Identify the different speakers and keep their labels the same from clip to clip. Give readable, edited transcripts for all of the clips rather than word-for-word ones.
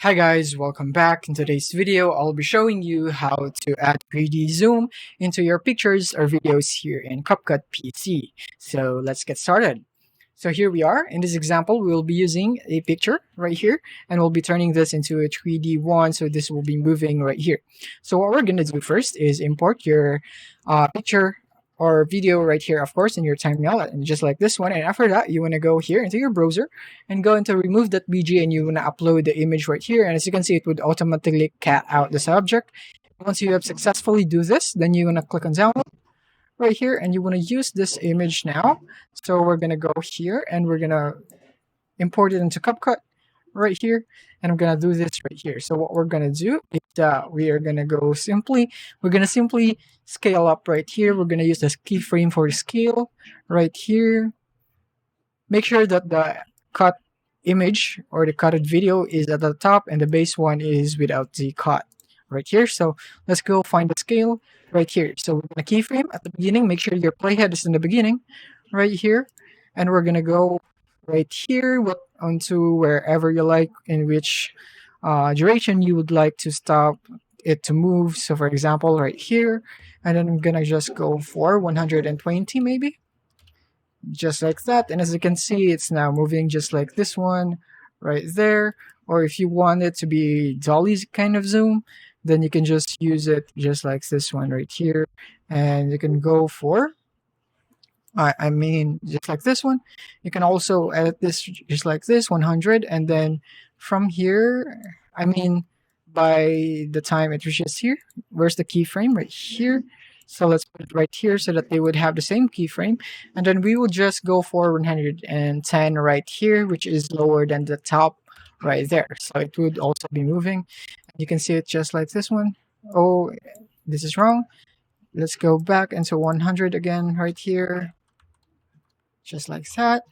Speaker 1: Hi guys, welcome back. In today's video, I'll be showing you how to add 3D zoom into your pictures or videos here in CapCut PC. So let's get started. So here we are. In this example, we'll be using a picture right here and we'll be turning this into a 3D one. So this will be moving right here. So what we're going to do first is import your picture or video right here, of course, in your thumbnail, and just like this one. And after that, you want to go here into your browser and go into remove.bg, and you want to upload the image right here. And as you can see, it would automatically cut out the subject. Once you have successfully do this, then you want to click on download right here, and you want to use this image now. So we're going to go here and we're going to import it into CapCut right here, and I'm gonna do this right here. So what we're gonna do is we're gonna simply scale up right here. We're gonna use this keyframe for scale right here. Make sure that the cut image or the cutted video is at the top and the base one is without the cut right here. So let's go find the scale right here. So we're gonna keyframe at the beginning. Make sure your playhead is in the beginning right here, and we're gonna go right here onto wherever you like, in which duration you would like to stop it to move. So for example, right here, and then I'm gonna just go for 120 maybe, just like that. And as you can see, it's now moving just like this one right there. Or if you want it to be dolly kind of zoom, then you can just use it just like this one right here, and you can go for just like this one. You can also edit this just like this 100, and then from here, by the time it reaches here, where's the keyframe? Right here. So let's put it right here so that they would have the same keyframe, and then we will just go for 110 right here, which is lower than the top right there. So it would also be moving. You can see it just like this one. Oh, this is wrong. Let's go back into 100 again right here, just like that.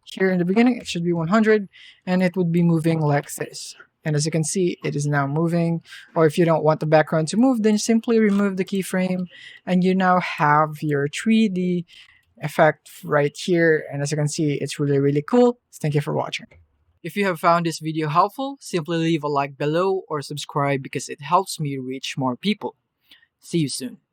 Speaker 1: Here in the beginning, it should be 100, and it would be moving like this. And as you can see, it is now moving. Or if you don't want the background to move, then simply remove the keyframe, and you now have your 3D effect right here. And as you can see, it's really, really cool. Thank you for watching. If you have found this video helpful, simply leave a like below or subscribe because it helps me reach more people. See you soon.